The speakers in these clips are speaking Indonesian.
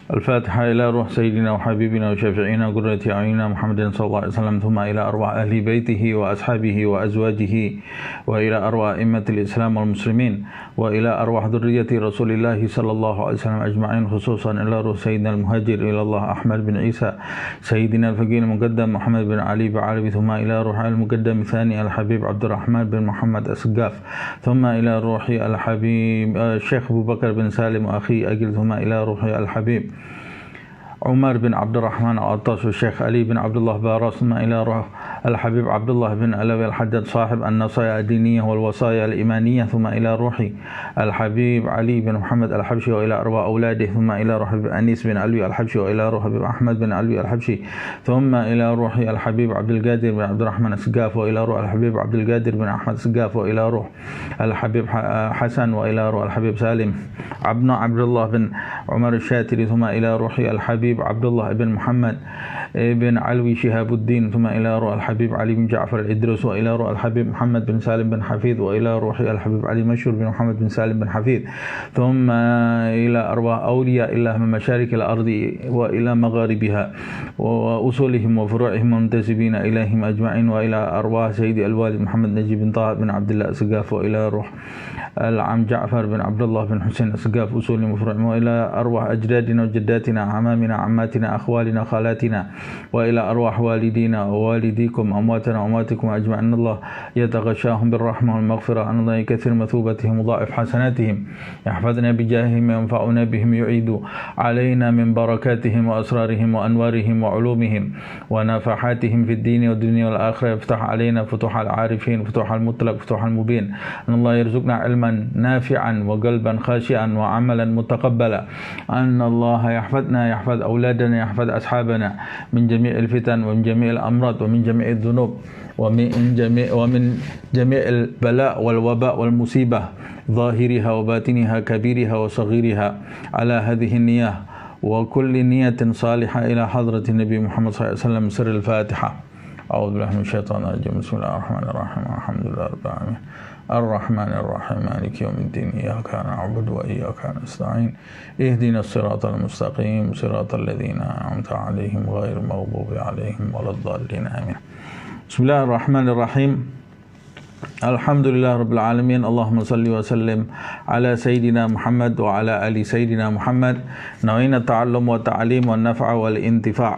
الفاتحة إلى روح سيدنا وحبيبنا وشفيعنا قرة أعيننا محمد صلى الله عليه وسلم، ثم إلى أرواح أهل بيته وأصحابه وأزواجه، وإلى أرواح أئمة الإسلام والمسلمين، وإلى أرواح ذرية رسول الله صلى الله عليه وسلم أجمعين، خصوصا إلى روح سيدنا المهاجر إلى الله أحمد بن عيسى سيدنا الفقيه المقدم محمد بن علي بعربي، ثم إلى روح المقدم الثاني الحبيب عبد الرحمن بن محمد السقاف، ثم إلى روح الحبيب الشيخ أبو بكر بن سالم أخي أجل، ثم إلى روح الحبيب عمر بن عبد الرحمن عطاس والشيخ علي بن عبد الله باراس، ثم إلى روح الحبيب عبد الله بن علوي الحداد صاحب النصايا الدينية والوصايا الإيمانية، ثم إلى روح الحبيب علي بن محمد الحبشي وإلى أرواح أولاده، ثم إلى روح أنيس بن علوي الحبشي وإلى روح أحمد بن علوي الحبشي، ثم إلى روح الحبيب عبد القادر بن عبد الرحمن السقاف وإلى روح الحبيب عبد القادر بن أحمد السقاف، وإلى روح الحبيب حسن وإلى روح الحبيب سالم عبد الله بن عمر الشاتري، ثم إلى روح الحبيب عبد الله بن محمد بن علوي شهاب الدين، ثم إلى روح الحبيب علي بن جعفر الإدرس، وإلى روح الحبيب محمد بن سالم بن حفيظ، وإلى روح الحبيب علي مشهور بن محمد بن سالم بن حفيظ، ثم إلى أرواح أولياء الله من مشارق الأرض وإلى مغاربها وأصولهم وفروعهم ومنتسبين إليهم أجمعين، وإلى أرواح سيدي الوالد محمد نجيب بن طه بن عبد الله السقاف، وإلى روح العم جعفر بن عبد الله بن حسين السقاف أصولهم وفروعهم، وإلى أرواح أجدادنا وجداتنا عمامنا عماتنا أخوالنا خالاتنا، وإلى أرواح والدينا ووالديكم أمواتنا وأمواتكم أجمعين. الله يتغشاهم بالرحمة والمغفرة، أن الله يكثر مثوبتهم وضاعف حسناتهم، يحفظنا بجاههم وينفعنا بهم، يعيد علينا من بركاتهم وأسرارهم وأنوارهم وعلومهم ونفحاتهم في الدين والدنيا والآخرة، يفتح علينا فتوح العارفين، فتوح المطلق، فتوح المبين. أن الله يرزقنا علما نافعا وقلبا خاشعا وعملا متقبلا. أن الله يحفظنا، يحفظ أولادنا، يحفظ أصحابنا من جميع الفتن ومن جميع الأمراض ومن جميع الذنوب ومن جميع البلاء والوباء والمصيبة، ظاهرها وباطنها، كبيرها وصغيرها، على هذه النية وكل نية صالحة إلى حضرة النبي محمد صلى الله عليه وسلم. سر الفاتحة. أعوذ بالله من الشيطان الرجيم. بسم الله الرحمن الرحيم. الحمد لله رب العالمين الرحمن الرحيم مالك يوم الدين، إياك نعبد وإياك نستعين، اهدنا الصراط المستقيم صراط الذين أنعمت عليهم غير المغضوب عليهم ولا الضالين آمين. بسم الله الرحمن الرحيم. الحمد لله رب العالمين. اللهم صل وسلم على سيدنا محمد وعلى آل سيدنا محمد. نوينا التعلم والتعليم والنفع والانتفاع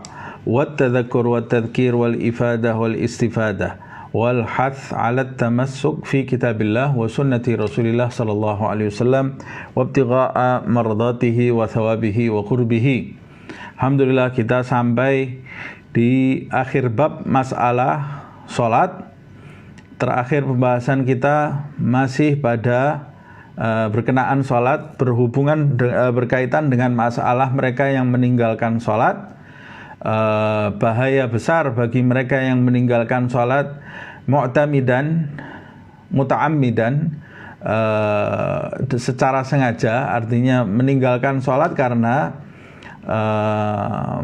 والتذكر والتذكير والإفادة والاستفادة والحث على التمسك في كتاب الله وسنة رسول الله صلى الله عليه وسلم وابتغاء مرضاته وثوابه وقربه. Alhamdulillah, kita sampai di akhir bab masalah sholat. Terakhir pembahasan kita masih pada berkenaan sholat, berkaitan dengan masalah mereka yang meninggalkan sholat. Bahaya besar bagi mereka yang meninggalkan sholat muta'ammidan, secara sengaja, artinya meninggalkan sholat karena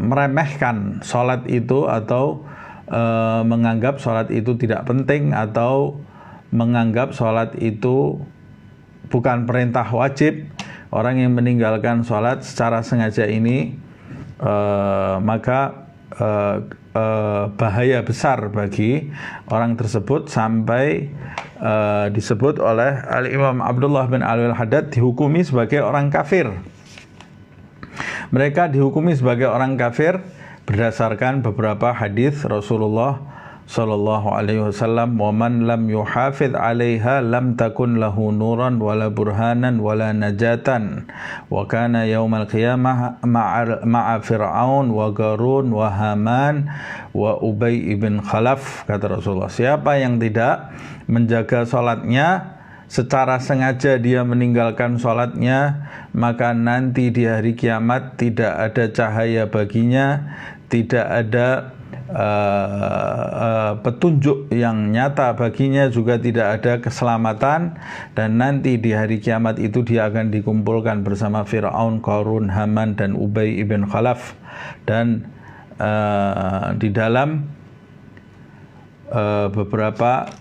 meremehkan sholat itu, atau menganggap sholat itu tidak penting, atau menganggap sholat itu bukan perintah wajib. Orang yang meninggalkan sholat secara sengaja ini maka bahaya besar bagi orang tersebut, sampai disebut oleh Al-Imam Abdullah bin Alwi al-Haddad dihukumi sebagai orang kafir. Mereka dihukumi sebagai orang kafir berdasarkan beberapa hadis Rasulullah sallallahu alaihi wasallam, wa man lam yuhafidh 'alaiha lam takun lahu nuran wala burhanan wala najatan wa kana yaumal qiyamah ma'a fir'aun wa qarun wa haman wa ubay ibn khalaf. Kata Rasulullah, siapa yang tidak menjaga salatnya, secara sengaja dia meninggalkan salatnya, maka nanti di hari kiamat tidak ada cahaya baginya, tidak ada petunjuk yang nyata baginya, juga tidak ada keselamatan, dan nanti di hari kiamat itu dia akan dikumpulkan bersama Fir'aun, Qarun, Haman, dan Ubay ibn Khalaf. Dan di dalam beberapa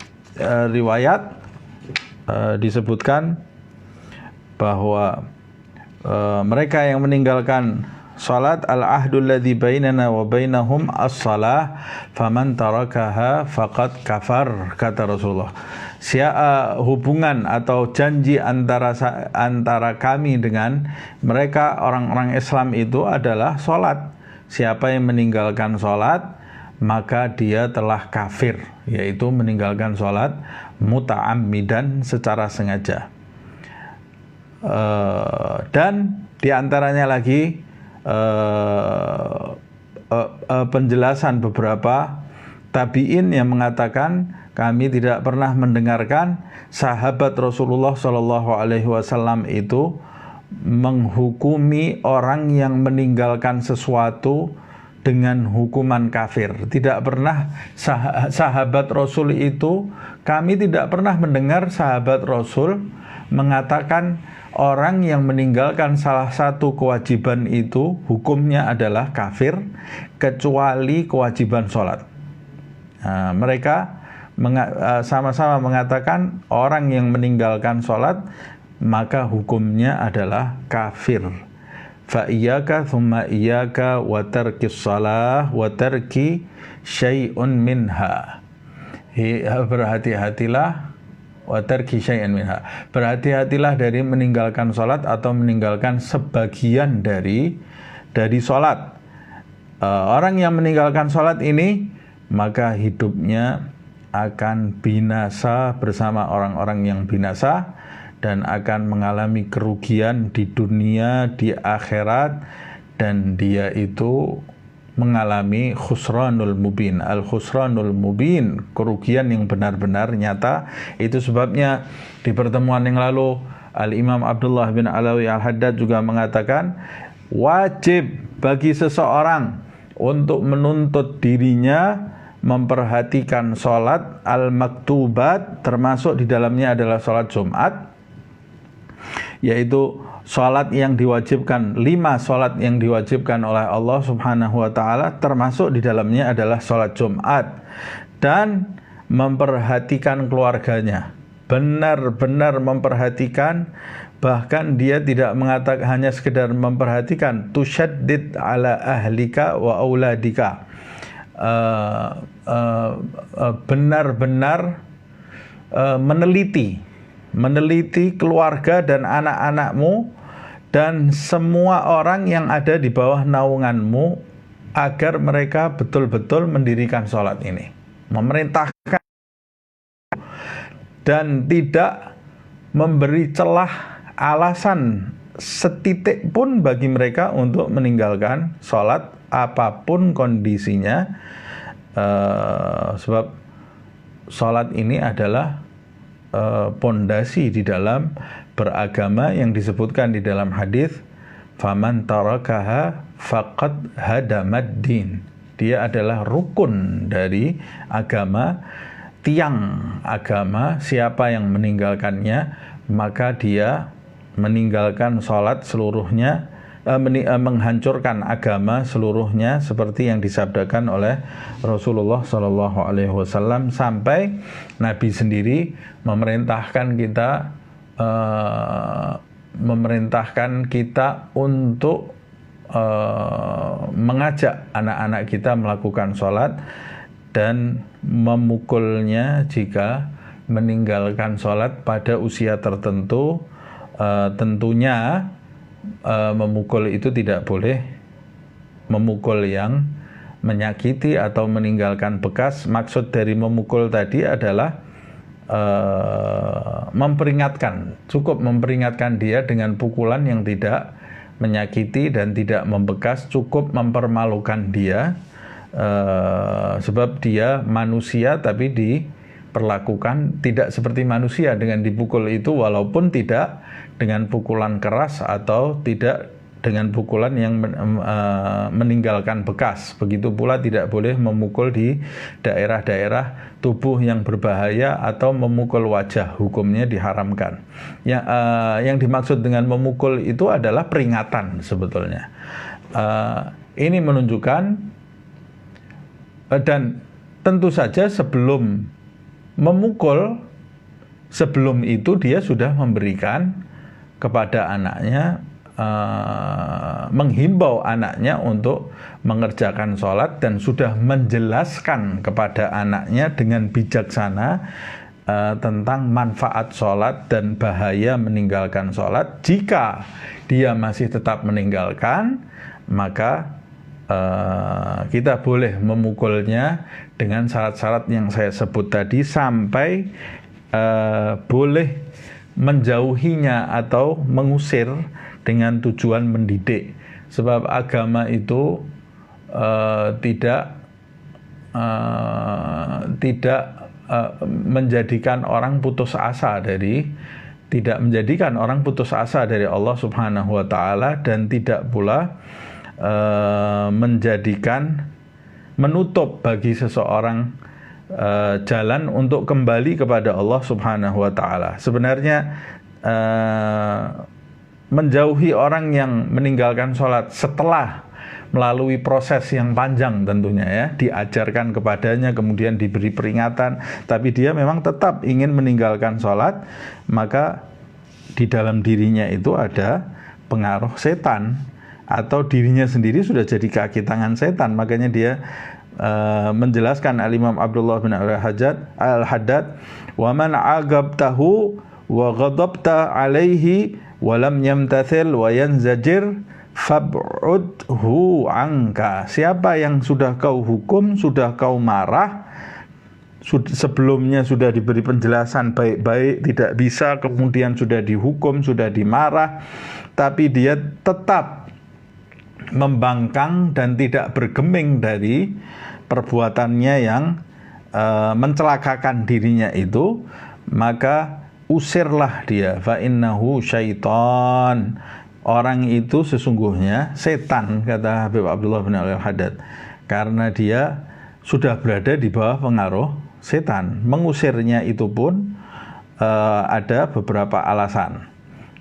riwayat disebutkan bahwa mereka yang meninggalkan salat al-ahdul ladzi bainana wa bainahum as-salah faman tarakaha faqad kafar, kata Rasulullah. Hubungan atau janji antara kami dengan mereka orang-orang Islam itu adalah salat. Siapa yang meninggalkan salat maka dia telah kafir, yaitu meninggalkan salat muta'ammidan, secara sengaja. Dan diantaranya lagi penjelasan beberapa tabi'in yang mengatakan kami tidak pernah mendengarkan sahabat Rasulullah SAW itu menghukumi orang yang meninggalkan sesuatu dengan hukuman kafir. Tidak pernah sahabat Rasul itu, kami tidak pernah mendengar sahabat Rasul mengatakan orang yang meninggalkan salah satu kewajiban itu hukumnya adalah kafir, kecuali kewajiban sholat. Nah, mereka sama-sama mengatakan orang yang meninggalkan sholat maka hukumnya adalah kafir. Fa iyyaka tsumma iyyaka wa tarkis shalah wa tarki syai'un minha. Berhati-hatilah wa tarki syai'an minha. Berhati-hatilah dari meninggalkan salat atau meninggalkan sebagian dari salat. Orang yang meninggalkan salat ini maka hidupnya akan binasa bersama orang-orang yang binasa dan akan mengalami kerugian di dunia, di akhirat, dan dia itu mengalami khusranul mubin. Al-khusranul mubin, kerugian yang benar-benar nyata. Itu sebabnya di pertemuan yang lalu Al-Imam Abdullah bin Alawi Al-Haddad juga mengatakan wajib bagi seseorang untuk menuntut dirinya memperhatikan sholat al-maktubat, termasuk di dalamnya adalah sholat Jumat, yaitu sholat yang diwajibkan, 5 sholat yang diwajibkan oleh Allah Subhanahu wa ta'ala, termasuk di dalamnya adalah sholat Jumat, dan memperhatikan keluarganya, benar-benar memperhatikan. Bahkan dia tidak mengatakan hanya sekedar memperhatikan, tusyaddid ala ahlika wa auladika, benar-benar meneliti keluarga dan anak-anakmu dan semua orang yang ada di bawah naunganmu agar mereka betul-betul mendirikan sholat ini, memerintahkan dan tidak memberi celah alasan setitik pun bagi mereka untuk meninggalkan sholat apapun kondisinya, sebab sholat ini adalah pondasi di dalam beragama yang disebutkan di dalam hadis faman tarakaha faqad hadamad din. Dia adalah rukun dari agama, tiang agama. Siapa yang meninggalkannya maka dia meninggalkan sholat seluruhnya, menghancurkan agama seluruhnya, seperti yang disabdakan oleh Rasulullah SAW, sampai Nabi sendiri memerintahkan kita untuk mengajak anak-anak kita melakukan sholat dan memukulnya jika meninggalkan sholat pada usia tertentu. Tentunya memukul itu tidak boleh memukul yang menyakiti atau meninggalkan bekas. Maksud dari memukul tadi adalah memperingatkan, cukup memperingatkan dia dengan pukulan yang tidak menyakiti dan tidak membekas, cukup mempermalukan dia, sebab dia manusia tapi diperlakukan tidak seperti manusia dengan dipukul itu, walaupun tidak dengan pukulan keras atau tidak dengan pukulan yang meninggalkan bekas. Begitu pula tidak boleh memukul di daerah-daerah tubuh yang berbahaya atau memukul wajah, hukumnya diharamkan. Yang dimaksud dengan memukul itu adalah peringatan sebetulnya. Ini menunjukkan, dan tentu saja sebelum memukul, sebelum itu dia sudah memberikan kepada anaknya menghimbau anaknya untuk mengerjakan sholat dan sudah menjelaskan kepada anaknya dengan bijaksana tentang manfaat sholat dan bahaya meninggalkan sholat. Jika dia masih tetap meninggalkan, maka kita boleh memukulnya dengan syarat-syarat yang saya sebut tadi sampai boleh menjauhinya atau mengusir dengan tujuan mendidik. Sebab agama itu tidak menjadikan orang putus asa dari Allah Subhanahu wa taala, dan tidak pula menutup bagi seseorang jalan untuk kembali kepada Allah Subhanahu wa taala. Sebenarnya menjauhi orang yang meninggalkan sholat setelah melalui proses yang panjang tentunya ya, diajarkan kepadanya, kemudian diberi peringatan, tapi dia memang tetap ingin meninggalkan sholat, maka di dalam dirinya itu ada pengaruh setan, atau dirinya sendiri sudah jadi kaki tangan setan. Makanya dia menjelaskan Al-Imam Abdullah bin Al-Haddad, wa man agabtahu wa ghadabta alaihi wa lam yamtathil wa yanzajir fab'udhu anka. Siapa yang sudah kau hukum, sudah kau marah, sebelumnya sudah diberi penjelasan baik-baik, tidak bisa, kemudian sudah dihukum, sudah dimarah, tapi dia tetap membangkang dan tidak bergeming dari perbuatannya yang mencelakakan dirinya itu, maka usirlah dia. Fa innahu syaitan. Orang itu sesungguhnya setan, kata Habib Abdullah bin Al-Haddad, karena dia sudah berada di bawah pengaruh setan. Mengusirnya itu pun ada beberapa alasan.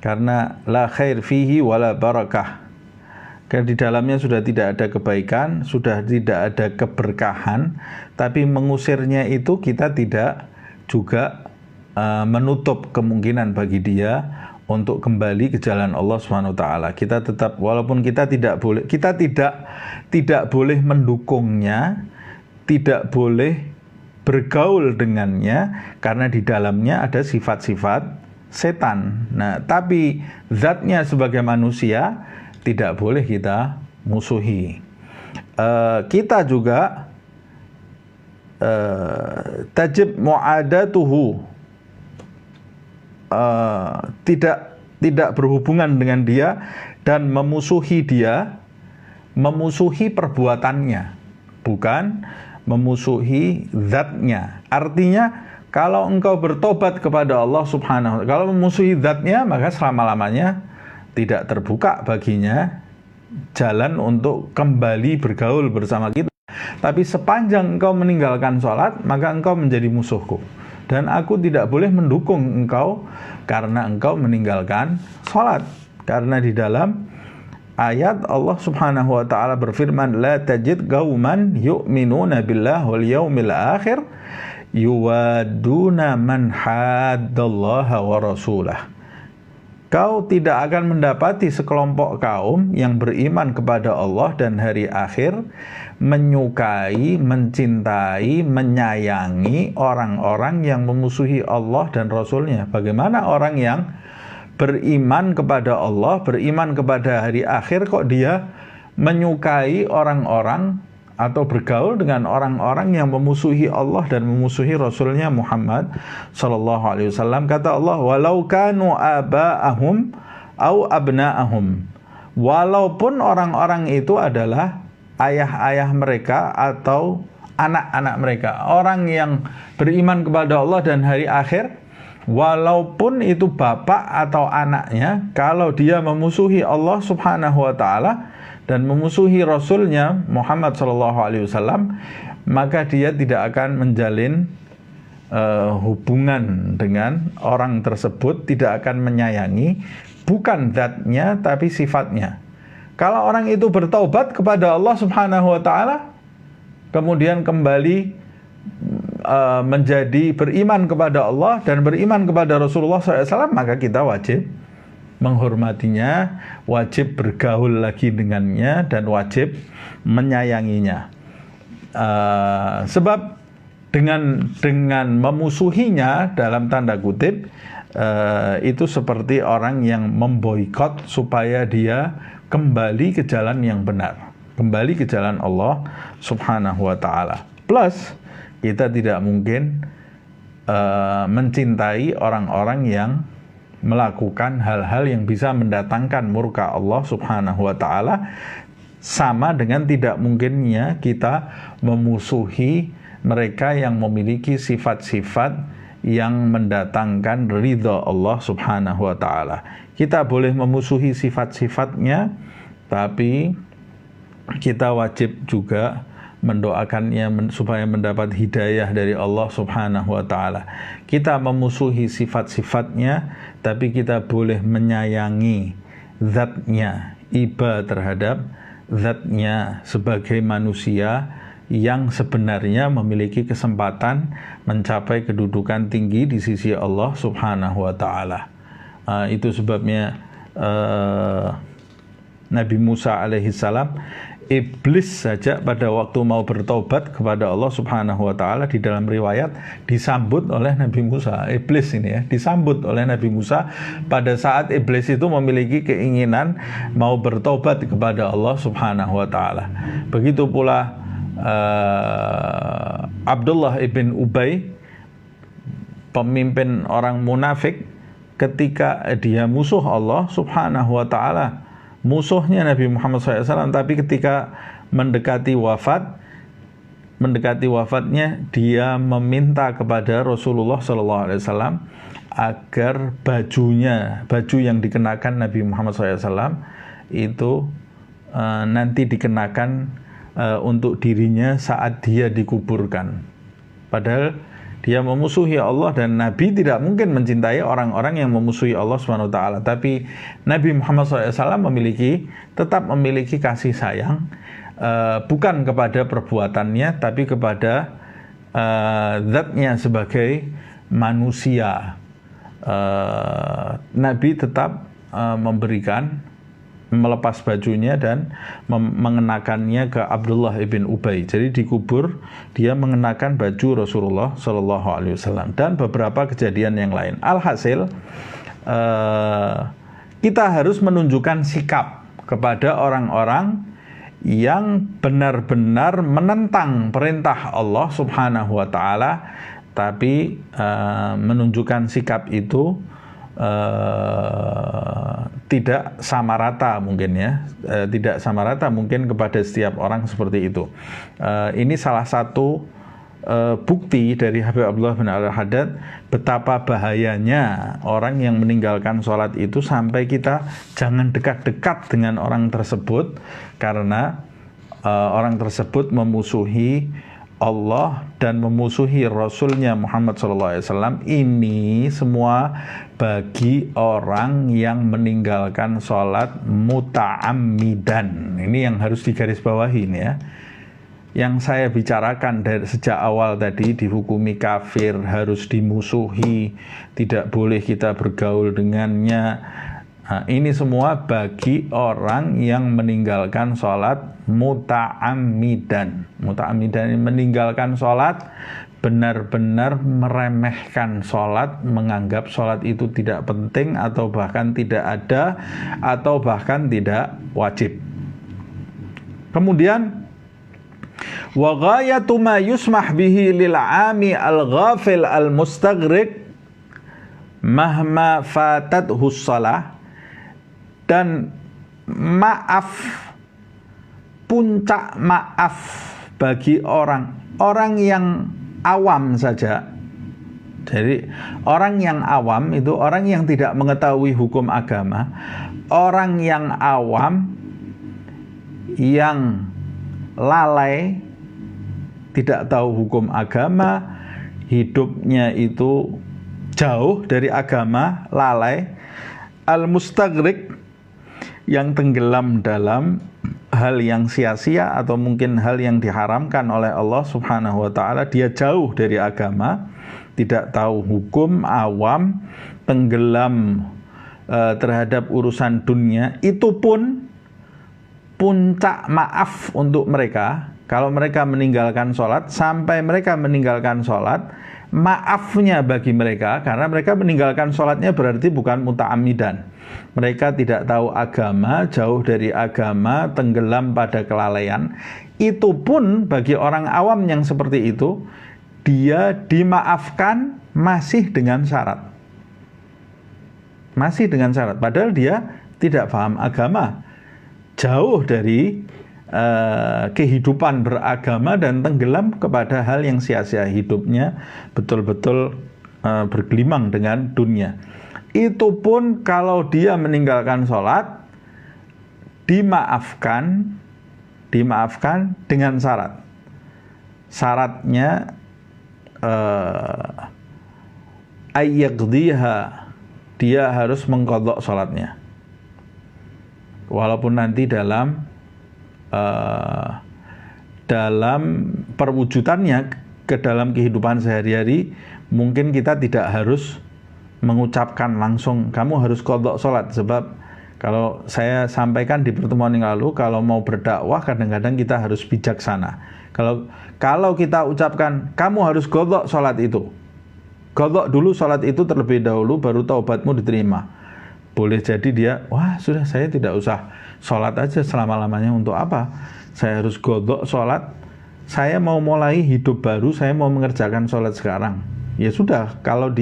Karena la khair fihi wala barakah. Karena di dalamnya sudah tidak ada kebaikan, sudah tidak ada keberkahan, tapi mengusirnya itu kita tidak juga menutup kemungkinan bagi dia untuk kembali ke jalan Allah Subhanahu wa taala. Kita tetap, walaupun kita tidak boleh mendukungnya, tidak boleh bergaul dengannya, karena di dalamnya ada sifat-sifat setan. Nah, tapi zatnya sebagai manusia tidak boleh kita musuhi. Kita juga tajib mu'adatuhu, tidak berhubungan dengan dia dan memusuhi dia, memusuhi perbuatannya, bukan memusuhi zatnya. Artinya kalau engkau bertobat kepada Allah Subhanahu wa ta'ala, kalau memusuhi zatnya, maka selama-lamanya tidak terbuka baginya jalan untuk kembali bergaul bersama kita. Tapi sepanjang engkau meninggalkan sholat, maka engkau menjadi musuhku, dan aku tidak boleh mendukung engkau karena engkau meninggalkan sholat. Karena di dalam ayat Allah Subhanahu wa ta'ala berfirman, la tajid qauman yu'minuna billah wal yaumil akhir yuwaduna man haddallaha wa rasulah. Kau tidak akan mendapati sekelompok kaum yang beriman kepada Allah dan hari akhir menyukai, mencintai, menyayangi orang-orang yang memusuhi Allah dan Rasulnya. Bagaimana orang yang beriman kepada Allah, beriman kepada hari akhir, kok dia menyukai orang-orang atau bergaul dengan orang-orang yang memusuhi Allah dan memusuhi Rasulnya Muhammad sallallahu alaihi wasallam? Kata Allah, walau kanu aba'ahum au abna'ahum. Walaupun orang-orang itu adalah ayah-ayah mereka atau anak-anak mereka, orang yang beriman kepada Allah dan hari akhir, walaupun itu bapak atau anaknya, kalau dia memusuhi Allah Subhanahu wa ta'ala dan memusuhi Rasulnya Muhammad SAW, maka dia tidak akan menjalin hubungan dengan orang tersebut, tidak akan menyayangi, bukan zatnya tapi sifatnya. Kalau orang itu bertaubat kepada Allah Subhanahu wa ta'ala, kemudian kembali menjadi beriman kepada Allah dan beriman kepada Rasulullah SAW, maka kita wajib menghormatinya, wajib bergaul lagi dengannya, dan wajib menyayanginya. Sebab dengan memusuhinya dalam tanda kutip, itu seperti orang yang memboikot supaya dia kembali ke jalan yang benar, kembali ke jalan Allah Subhanahu wa ta'ala. Plus kita tidak mungkin mencintai orang-orang yang melakukan hal-hal yang bisa mendatangkan murka Allah Subhanahu wa ta'ala, sama dengan tidak mungkinnya kita memusuhi mereka yang memiliki sifat-sifat yang mendatangkan ridha Allah Subhanahu wa ta'ala. Kita boleh memusuhi sifat-sifatnya, tapi kita wajib juga mendoakannya supaya mendapat hidayah dari Allah Subhanahu wa ta'ala. Kita memusuhi sifat-sifatnya, tapi kita boleh menyayangi zatnya, iba terhadap zatnya sebagai manusia yang sebenarnya memiliki kesempatan mencapai kedudukan tinggi di sisi Allah Subhanahu wa ta'ala. Itu sebabnya Nabi Musa alaihissalam, iblis saja pada waktu mau bertobat kepada Allah Subhanahu wa ta'ala, di dalam riwayat disambut oleh Nabi Musa. Iblis ini ya, disambut oleh Nabi Musa pada saat iblis itu memiliki keinginan mau bertobat kepada Allah Subhanahu wa ta'ala. Begitu pula Abdullah ibn Ubay, pemimpin orang munafik, ketika dia musuh Allah Subhanahu wa ta'ala, musuhnya Nabi Muhammad SAW, tapi ketika mendekati wafatnya, dia meminta kepada Rasulullah SAW agar baju yang dikenakan Nabi Muhammad SAW itu nanti dikenakan untuk dirinya saat dia dikuburkan. Padahal dia memusuhi Allah, dan Nabi tidak mungkin mencintai orang-orang yang memusuhi Allah SWT. Tapi Nabi Muhammad SAW tetap memiliki kasih sayang, bukan kepada perbuatannya, tapi kepada zatnya sebagai manusia. Nabi tetap melepas bajunya dan mengenakannya ke Abdullah ibn Ubay. Jadi dikubur dia mengenakan baju Rasulullah Shallallahu Alaihi Wasallam, dan beberapa kejadian yang lain. Alhasil kita harus menunjukkan sikap kepada orang-orang yang benar-benar menentang perintah Allah Subhanahu wa ta'ala, tapi menunjukkan sikap itu tidak sama rata mungkin ya, tidak sama rata mungkin kepada setiap orang seperti itu. Ini salah satu bukti dari Habib Abdullah bin Al-Haddad betapa bahayanya orang yang meninggalkan sholat itu, sampai kita jangan dekat-dekat dengan orang tersebut, karena orang tersebut memusuhi Allah dan memusuhi Rasulnya Muhammad SAW. Ini semua bagi orang yang meninggalkan sholat muta'ammidan. Ini yang harus digarisbawahi ini ya. Yang saya bicarakan dari sejak awal tadi, dihukumi kafir, harus dimusuhi, tidak boleh kita bergaul dengannya. Nah, ini semua bagi orang yang meninggalkan sholat muta'ammidan. Muta'ammidan ini meninggalkan sholat, benar-benar meremehkan sholat, menganggap sholat itu tidak penting, atau bahkan tidak ada, atau bahkan tidak wajib. Kemudian wa ghayatu ma yusmah bihi lil 'ami al-ghafil al-mustaghriq mahma fatathu shalah, dan puncak maaf bagi orang yang awam saja. Jadi orang yang awam itu orang yang tidak mengetahui hukum agama, orang yang awam, yang lalai, tidak tahu hukum agama, hidupnya itu jauh dari agama, lalai, al-mustaghriq, yang tenggelam dalam hal yang sia-sia atau mungkin hal yang diharamkan oleh Allah Subhanahu wa ta'ala. Dia jauh dari agama, tidak tahu hukum, awam, tenggelam terhadap urusan dunia, itu pun puncak maaf untuk mereka. Kalau mereka meninggalkan sholat, sampai mereka meninggalkan sholat, maafnya bagi mereka, karena mereka meninggalkan sholatnya berarti bukan muta'amidan. Mereka tidak tahu agama, jauh dari agama, tenggelam pada kelalaian. Itu pun bagi orang awam yang seperti itu, dia dimaafkan masih dengan syarat. Masih dengan syarat, padahal dia tidak paham agama, jauh dari kehidupan beragama dan tenggelam kepada hal yang sia-sia, hidupnya betul-betul bergelimang dengan dunia. Itu pun kalau dia meninggalkan sholat, dimaafkan dengan syarat. Syaratnya ayyaqdiha, dia harus mengqadha sholatnya. Walaupun nanti dalam perwujudannya ke dalam kehidupan sehari-hari, mungkin kita tidak harus mengucapkan langsung kamu harus qadha sholat. Sebab kalau saya sampaikan di pertemuan yang lalu, kalau mau berdakwah kadang-kadang kita harus bijaksana. Kalau kita ucapkan kamu harus qadha sholat itu, qadha dulu sholat itu terlebih dahulu, baru taubatmu diterima. Boleh jadi dia, wah sudah saya tidak usah sholat aja selama-lamanya, untuk apa saya harus qadha sholat, saya mau mulai hidup baru, saya mau mengerjakan sholat sekarang. Ya sudah, kalau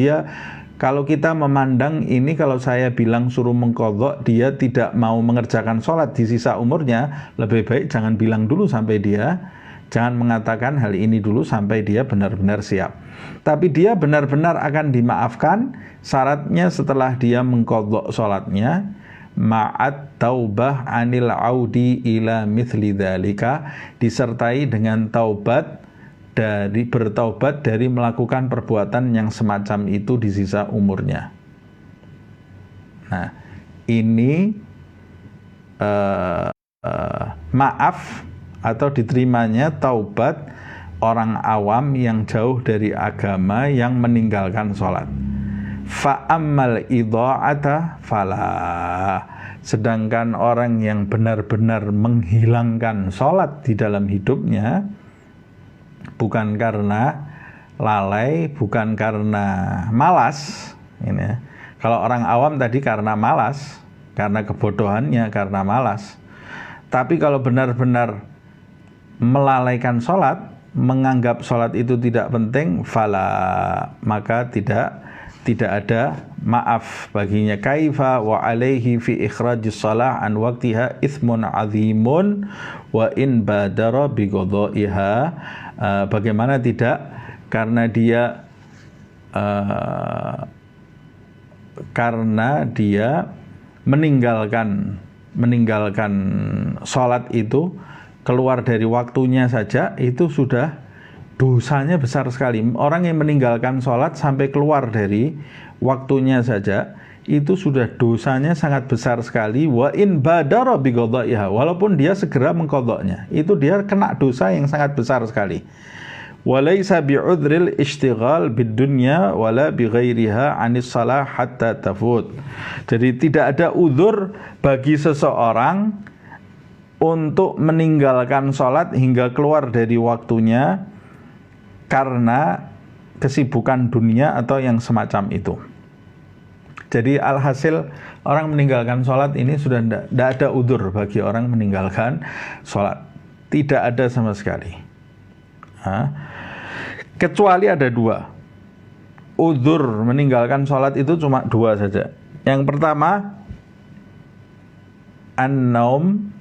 kita memandang ini, kalau saya bilang suruh mengqadha, dia tidak mau mengerjakan sholat di sisa umurnya, lebih baik jangan bilang dulu sampai dia, jangan mengatakan hal ini dulu sampai dia benar-benar siap. Tapi dia benar-benar akan dimaafkan, syaratnya setelah dia mengqadha sholatnya, ma'at taubah anil audi ila mithli dzalika, disertai dengan bertaubat dari melakukan perbuatan yang semacam itu di sisa umurnya. Nah, ini maaf atau diterimanya taubat orang awam yang jauh dari agama, yang meninggalkan sholat. Fa'ammal idha'ata fala. Sedangkan orang yang benar-benar menghilangkan sholat di dalam hidupnya, bukan karena lalai, bukan karena malas. Ini. Kalau orang awam tadi karena malas, karena kebodohannya, karena malas. Tapi kalau benar-benar melalaikan sholat, menganggap sholat itu tidak penting, fala, maka tidak ada maaf baginya. Kaifa wa alaihi fi ikhrajis shalah an waqtiha ithmun azimun wa in badara bi qadha'iha. Bagaimana tidak, karena dia meninggalkan sholat itu, keluar dari waktunya saja, itu sudah dosanya besar sekali. Orang yang meninggalkan sholat sampai keluar dari waktunya saja, itu sudah dosanya sangat besar sekali. Wa in badara bi qadha'iha, walaupun dia segera mengqadhanya, itu dia kena dosa yang sangat besar sekali. Walaysa bi'udhril ishtighal bid-dunya wala bi ghairiha 'anis shalah hatta tafut. Jadi tidak ada uzur bagi seseorang untuk meninggalkan sholat hingga keluar dari waktunya karena kesibukan dunia atau yang semacam itu. Jadi alhasil, orang meninggalkan sholat ini sudah tidak ada udzur bagi orang meninggalkan sholat. Tidak ada sama sekali. Kecuali ada dua. Udzur meninggalkan sholat itu cuma dua saja. Yang pertama, an-naum.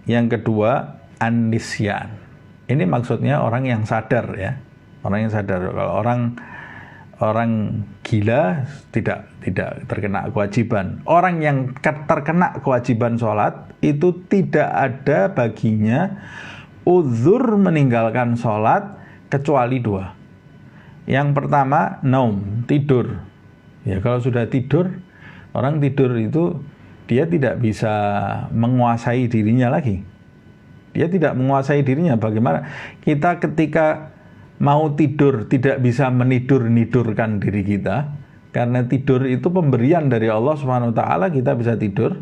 Yang kedua, an-nisyan. Ini maksudnya orang yang sadar, ya. Orang yang sadar. Kalau orang gila tidak terkena kewajiban. Orang yang terkena kewajiban sholat itu tidak ada baginya uzur meninggalkan sholat kecuali dua. Yang pertama, naum, tidur. Ya, kalau sudah tidur, orang tidur itu dia tidak bisa menguasai dirinya lagi. Dia tidak menguasai dirinya. Bagaimana kita ketika mau tidur tidak bisa menidurkan diri kita, Karena tidur itu pemberian dari Allah Subhanahu wa taala, kita bisa tidur.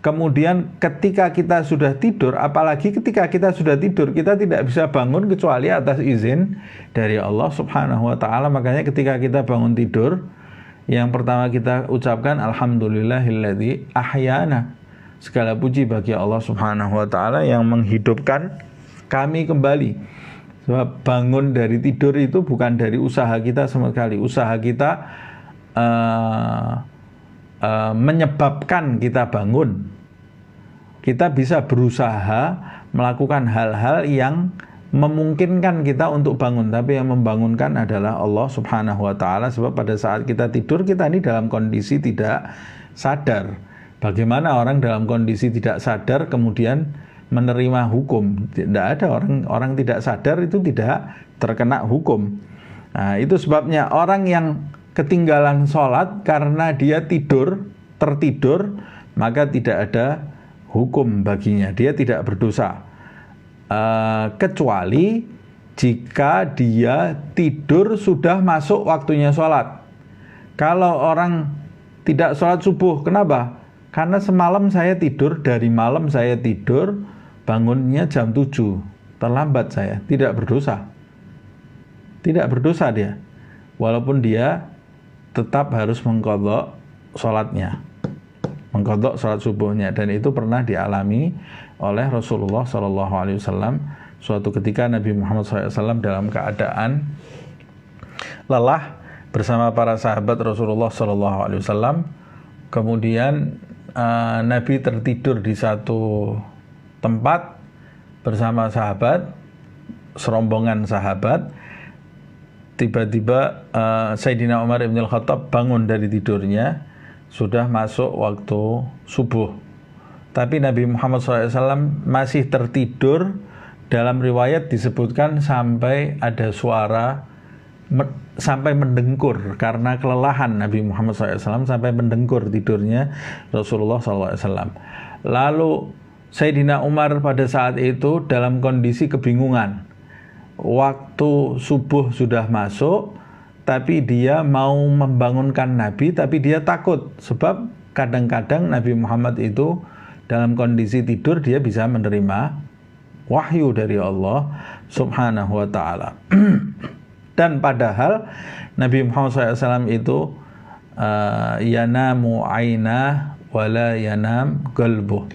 Kemudian ketika kita sudah tidur, apalagi ketika kita sudah tidur, kita tidak bisa bangun kecuali atas izin dari Allah Subhanahu wa taala. Makanya ketika kita bangun tidur, yang pertama kita ucapkan alhamdulillahilladzi ahyana. Segala puji bagi Allah Subhanahu wa taala yang menghidupkan kami kembali. Sebab bangun dari tidur itu bukan dari usaha kita sama sekali. Usaha kita menyebabkan kita bangun. Kita bisa berusaha melakukan hal-hal yang memungkinkan kita untuk bangun, tapi yang membangunkan adalah Allah Subhanahu wa taala. Sebab pada saat kita tidur, kita ini dalam kondisi tidak sadar. Bagaimana orang dalam kondisi tidak sadar kemudian menerima hukum? Tidak ada orang tidak sadar itu tidak terkena hukum. Nah, itu sebabnya orang yang ketinggalan sholat karena dia tertidur, maka tidak ada hukum baginya, dia tidak berdosa. Kecuali jika dia tidur sudah masuk waktunya sholat. Kalau orang tidak sholat subuh, kenapa? Karena semalam saya tidur, dari malam saya tidur, bangunnya jam 7, terlambat saya, tidak berdosa. Tidak berdosa dia, walaupun dia tetap harus mengqadha sholatnya, mengqadha sholat subuhnya. Dan itu pernah dialami oleh Rasulullah SAW. Suatu ketika Nabi Muhammad SAW dalam keadaan lelah bersama para sahabat Rasulullah SAW. Kemudian Nabi tertidur di satu tempat bersama sahabat, serombongan sahabat. Tiba-tiba Sayyidina Umar ibn al-Khattab bangun dari tidurnya, sudah masuk waktu subuh. Tapi Nabi Muhammad SAW masih tertidur. Dalam riwayat disebutkan sampai ada suara sampai mendengkur karena kelelahan Nabi Muhammad SAW, sampai mendengkur tidurnya Rasulullah SAW. Lalu Sayyidina Umar pada saat itu dalam kondisi kebingungan. Waktu subuh sudah masuk, tapi dia mau membangunkan Nabi, tapi dia takut. Sebab kadang-kadang Nabi Muhammad itu dalam kondisi tidur, dia bisa menerima wahyu dari Allah Subhanahu wa ta'ala. Dan padahal Nabi Muhammad SAW itu yanamu aina wala yanam qalbuh.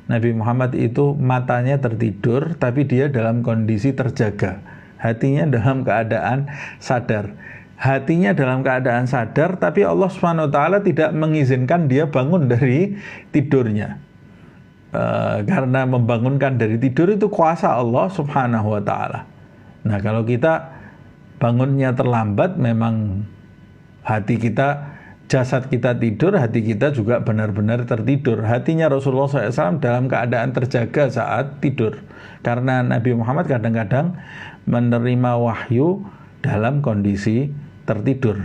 Nabi Muhammad itu matanya tertidur, tapi dia dalam kondisi terjaga. Hatinya dalam keadaan sadar. Hatinya dalam keadaan sadar, tapi Allah Subhanahu wa taala tidak mengizinkan dia bangun dari tidurnya. Karena membangunkan dari tidur itu kuasa Allah Subhanahu wa taala. Nah, kalau kita bangunnya terlambat, memang hati kita, jasad kita tidur, hati kita juga benar-benar tertidur. Hatinya Rasulullah SAW dalam keadaan terjaga saat tidur. Karena Nabi Muhammad kadang-kadang menerima wahyu dalam kondisi tertidur,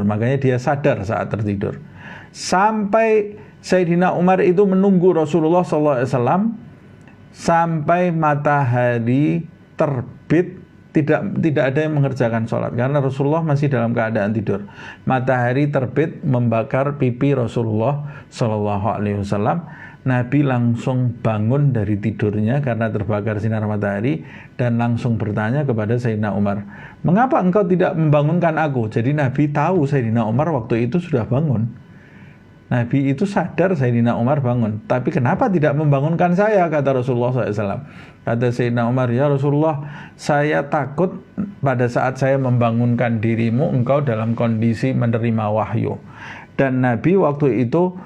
makanya dia sadar saat tertidur. Sampai Sayyidina Umar itu menunggu Rasulullah SAW sampai matahari terbit. Tidak ada yang mengerjakan sholat karena Rasulullah masih dalam keadaan tidur. Matahari terbit membakar pipi Rasulullah SAW. Nabi langsung bangun dari tidurnya karena terbakar sinar matahari dan langsung bertanya kepada Sayyidina Umar, "Mengapa engkau tidak membangunkan aku?" Jadi Nabi tahu Sayyidina Umar waktu itu sudah bangun. Nabi itu sadar Sayyidina Umar bangun. Tapi kenapa tidak membangunkan saya, kata Rasulullah SAW. Kata Sayyidina Umar, "Ya Rasulullah, saya takut pada saat saya membangunkan dirimu, engkau dalam kondisi menerima wahyu." Dan Nabi waktu itu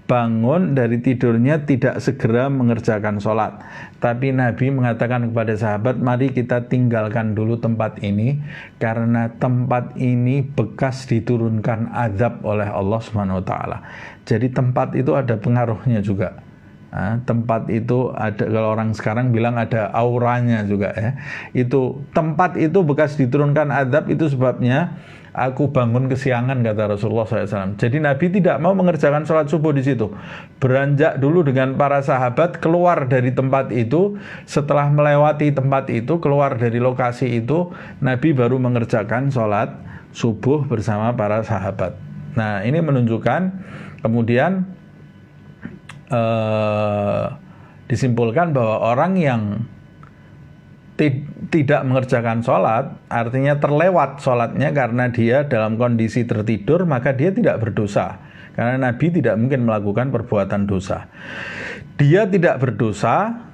bangun dari tidurnya tidak segera mengerjakan sholat. Tapi Nabi mengatakan kepada sahabat, "Mari kita tinggalkan dulu tempat ini, karena tempat ini bekas diturunkan azab oleh Allah Subhanahu wa taala." Jadi tempat itu ada pengaruhnya juga. Tempat itu ada, kalau orang sekarang bilang ada auranya juga ya. Itu tempat itu bekas diturunkan azab, itu sebabnya aku bangun kesiangan, kata Rasulullah SAW. Jadi Nabi tidak mau mengerjakan sholat subuh di situ. Beranjak dulu dengan para sahabat keluar dari tempat itu. Setelah melewati tempat itu, keluar dari lokasi itu, Nabi baru mengerjakan sholat subuh bersama para sahabat. Nah, ini menunjukkan kemudian disimpulkan bahwa orang yang tidak mengerjakan sholat, artinya terlewat sholatnya karena dia dalam kondisi tertidur, maka dia tidak berdosa. Karena Nabi tidak mungkin melakukan perbuatan dosa. Dia tidak berdosa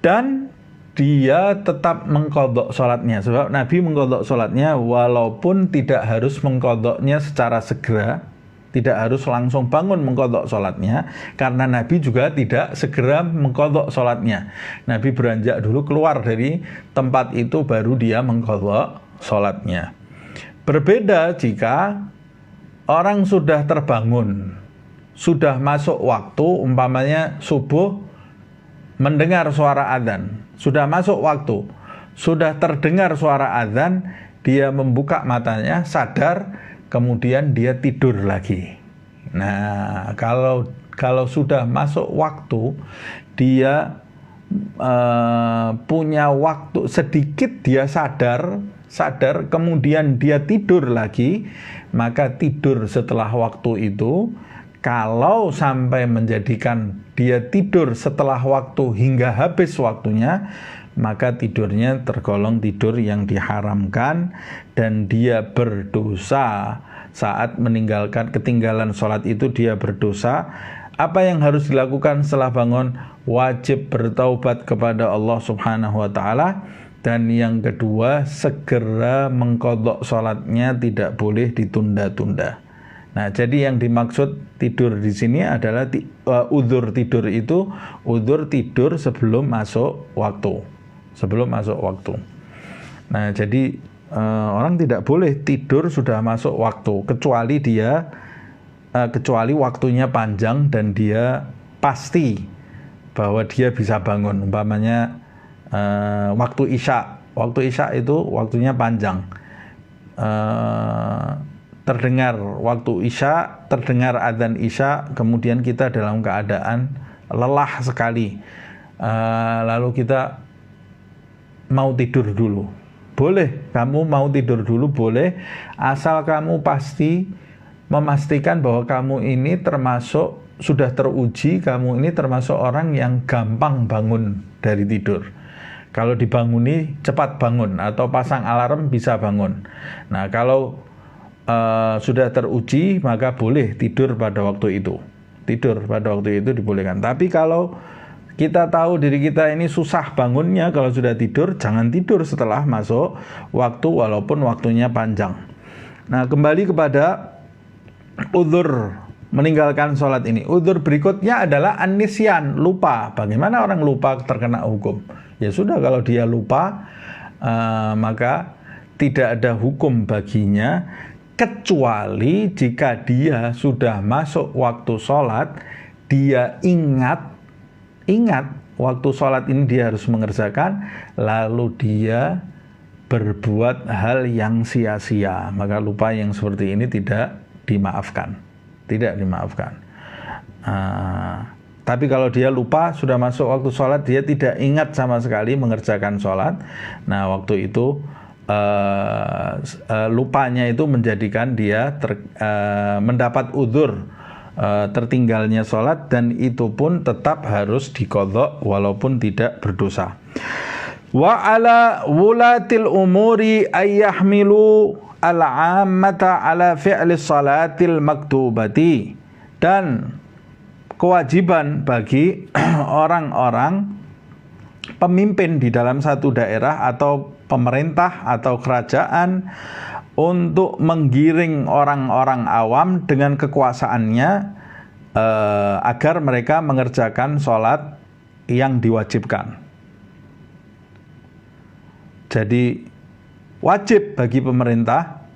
dan dia tetap mengqadha sholatnya. Sebab Nabi mengqadha sholatnya walaupun tidak harus mengqadhanya secara segera. Tidak harus langsung bangun mengqadha sholatnya, karena Nabi juga tidak segera mengqadha sholatnya. Nabi beranjak dulu keluar dari tempat itu, baru dia mengqadha sholatnya. Berbeda jika orang sudah terbangun, sudah masuk waktu, umpamanya subuh, mendengar suara adzan, sudah masuk waktu, sudah terdengar suara adzan, dia membuka matanya, sadar, kemudian dia tidur lagi. Nah, kalau sudah masuk waktu, dia punya waktu sedikit, dia sadar, kemudian dia tidur lagi, maka tidur setelah waktu itu, kalau sampai menjadikan dia tidur setelah waktu hingga habis waktunya, maka tidurnya tergolong tidur yang diharamkan dan dia berdosa. Saat ketinggalan sholat itu dia berdosa. Apa yang harus dilakukan setelah bangun? Wajib bertaubat kepada Allah Subhanahu wa Ta'ala. Dan yang kedua, segera mengqadha sholatnya, tidak boleh ditunda-tunda. Nah, jadi yang dimaksud tidur di sini adalah udzur tidur itu udzur tidur sebelum masuk waktu. Nah, jadi orang tidak boleh tidur sudah masuk waktu, kecuali waktunya panjang dan dia pasti bahwa dia bisa bangun. Umpamanya waktu isya itu waktunya panjang. Terdengar waktu isya, terdengar adzan isya, kemudian kita dalam keadaan lelah sekali, lalu kita mau tidur dulu. Boleh, kamu mau tidur dulu boleh, asal kamu pasti memastikan bahwa kamu ini sudah teruji, kamu ini termasuk orang yang gampang bangun dari tidur. Kalau dibanguni cepat bangun, atau pasang alarm bisa bangun. Nah, kalau sudah teruji, maka boleh tidur pada waktu itu. Tidur pada waktu itu dibolehkan. Tapi kalau kita tahu diri kita ini susah bangunnya, kalau sudah tidur, jangan tidur setelah masuk waktu walaupun waktunya panjang. Nah, kembali kepada udzur meninggalkan sholat ini. Udzur berikutnya adalah an-nisyan, lupa. Bagaimana orang lupa terkena hukum? Ya sudah, kalau dia lupa, maka tidak ada hukum baginya, kecuali jika dia sudah masuk waktu sholat, dia ingat waktu sholat ini dia harus mengerjakan, lalu dia berbuat hal yang sia-sia, maka lupa yang seperti ini tidak dimaafkan. Tapi kalau dia lupa sudah masuk waktu sholat, dia tidak ingat sama sekali mengerjakan sholat, nah waktu itu lupanya itu menjadikan dia mendapat udzur tertinggalnya sholat, dan itu pun tetap harus diqadha walaupun tidak berdosa. Wa ala wulatil umuri ayyahmilu al-ammata ala fi'li salatil maktubati, dan kewajiban bagi orang-orang pemimpin di dalam satu daerah atau pemerintah atau kerajaan untuk menggiring orang-orang awam dengan kekuasaannya agar mereka mengerjakan sholat yang diwajibkan. Jadi wajib bagi pemerintah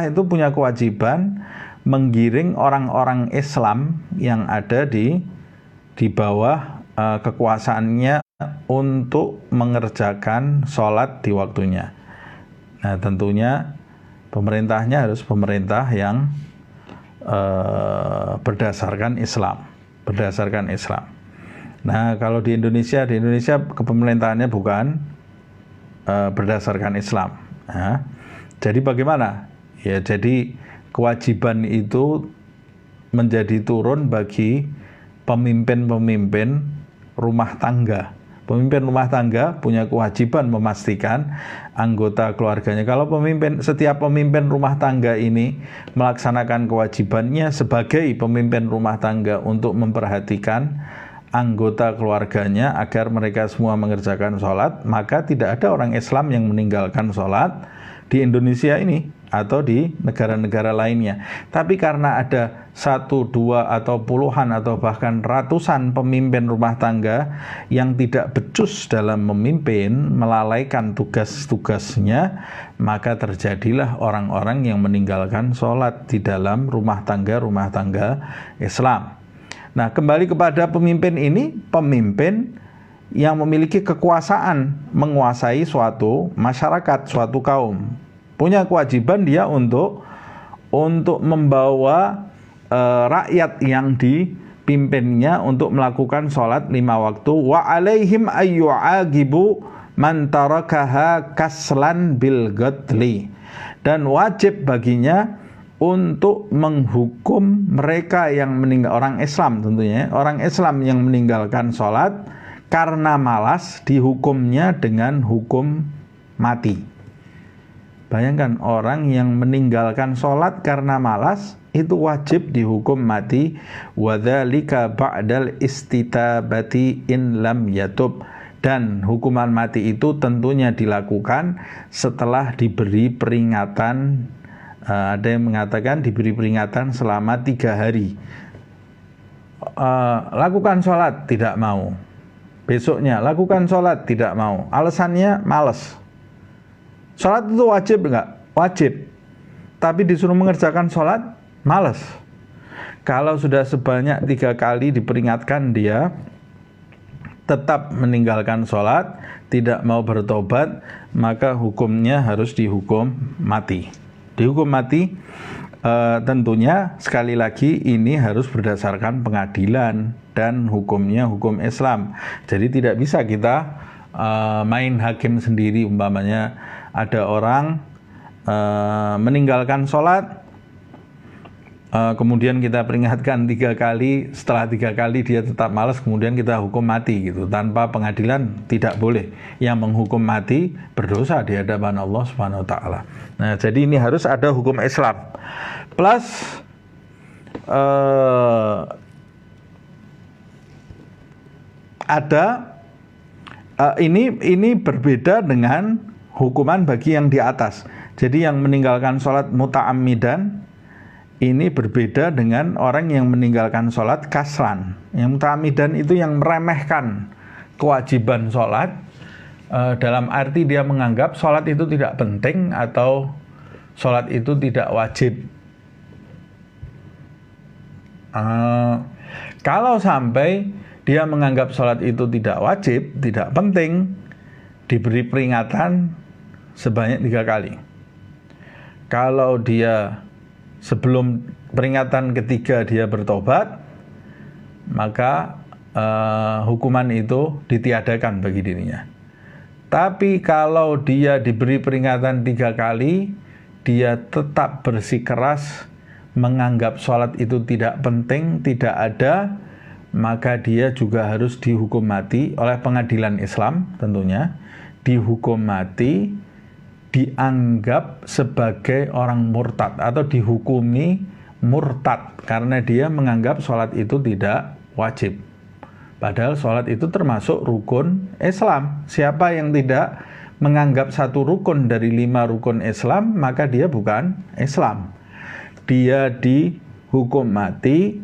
itu punya kewajiban menggiring orang-orang Islam yang ada di di bawah kekuasaannya untuk mengerjakan sholat di waktunya. Nah, tentunya pemerintahnya harus pemerintah yang berdasarkan Islam. Nah, kalau di Indonesia kepemerintahannya bukan berdasarkan Islam. Nah, jadi bagaimana? Ya, jadi kewajiban itu menjadi turun bagi pemimpin-pemimpin rumah tangga. Pemimpin rumah tangga punya kewajiban memastikan anggota keluarganya. Kalau setiap pemimpin rumah tangga ini melaksanakan kewajibannya sebagai pemimpin rumah tangga untuk memperhatikan anggota keluarganya agar mereka semua mengerjakan sholat, maka tidak ada orang Islam yang meninggalkan sholat di Indonesia ini atau di negara-negara lainnya. Tapi karena ada 1, 2, atau puluhan atau bahkan ratusan pemimpin rumah tangga yang tidak becus dalam memimpin, melalaikan tugas-tugasnya, maka terjadilah orang-orang yang meninggalkan sholat di dalam rumah tangga Islam. Nah, kembali kepada pemimpin ini, pemimpin yang memiliki kekuasaan menguasai suatu masyarakat, suatu kaum. Punya kewajiban dia untuk membawa rakyat yang dipimpinnya untuk melakukan sholat 5 waktu. Wa alaihim ayyu'agibu man tarakaha kaslan bil ghadli. Dan wajib baginya untuk menghukum mereka yang meninggal, orang Islam tentunya, orang Islam yang meninggalkan sholat karena malas, dihukumnya dengan hukum mati. Bayangkan orang yang meninggalkan sholat karena malas itu wajib dihukum mati. Wadzalika ba'dal istitabati in lam yatub. Dan hukuman mati itu tentunya dilakukan setelah diberi peringatan. Ada yang mengatakan diberi peringatan selama 3 hari. Lakukan sholat, tidak mau. Besoknya lakukan sholat, tidak mau. Alasannya malas. Sholat itu wajib enggak? Wajib. Tapi disuruh mengerjakan sholat, malas. Kalau sudah sebanyak 3 kali diperingatkan, dia tetap meninggalkan sholat, tidak mau bertobat, maka hukumnya harus dihukum mati. Dihukum mati tentunya sekali lagi ini harus berdasarkan pengadilan dan hukumnya hukum Islam. Jadi tidak bisa kita main hakim sendiri. Umpamanya ada orang meninggalkan sholat, kemudian kita peringatkan 3 kali, setelah 3 kali dia tetap malas, kemudian kita hukum mati gitu, tanpa pengadilan. Tidak boleh. Yang menghukum mati berdosa di hadapan Allah Subhanahu wa taala. Nah, jadi ini harus ada hukum Islam. Plus ini berbeda dengan hukuman bagi yang di atas. Jadi yang meninggalkan sholat muta'ammidan ini berbeda dengan orang yang meninggalkan sholat kasran. Yang muta'ammidan itu yang meremehkan kewajiban sholat, dalam arti dia menganggap sholat itu tidak penting atau sholat itu tidak wajib. Kalau sampai dia menganggap sholat itu tidak wajib, tidak penting, diberi peringatan sebanyak 3 kali. Kalau dia sebelum peringatan ketiga dia bertobat, maka hukuman itu ditiadakan bagi dirinya. Tapi kalau dia diberi peringatan 3 kali, dia tetap bersikeras menganggap sholat itu tidak penting, tidak ada, maka dia juga harus dihukum mati oleh pengadilan Islam tentunya. Dihukum mati, dianggap sebagai orang murtad atau dihukumi murtad karena dia menganggap sholat itu tidak wajib. Padahal sholat itu termasuk rukun Islam. Siapa yang tidak menganggap satu rukun dari 5 rukun Islam, maka dia bukan Islam. Dia dihukum mati,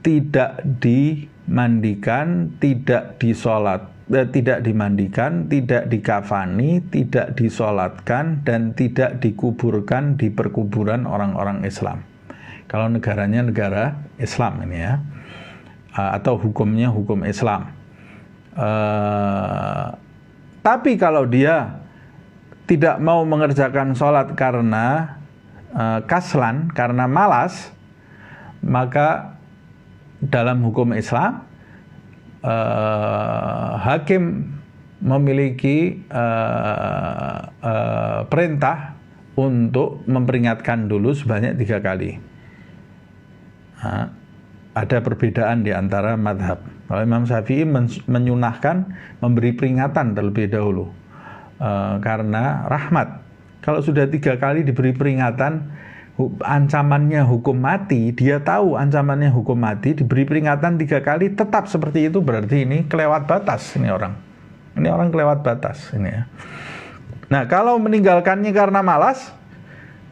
tidak dimandikan, tidak disolat, tidak dimandikan, tidak dikafani, tidak disolatkan, dan tidak dikuburkan di perkuburan orang-orang Islam. Kalau negaranya negara Islam ini ya. atau hukumnya hukum Islam. Tapi kalau dia tidak mau mengerjakan sholat karena kaslan, karena malas, maka dalam hukum Islam hakim memiliki perintah untuk memperingatkan dulu sebanyak 3 kali. Ada perbedaan di antara madhab. Kalau Imam Syafi'i menyunahkan memberi peringatan terlebih dahulu karena rahmat. Kalau sudah 3 kali diberi peringatan, ancamannya hukum mati, dia tahu ancamannya hukum mati, diberi peringatan 3 kali tetap seperti itu, berarti ini kelewat batas ini orang. Ini orang kelewat batas ini ya. Nah, kalau meninggalkannya karena malas,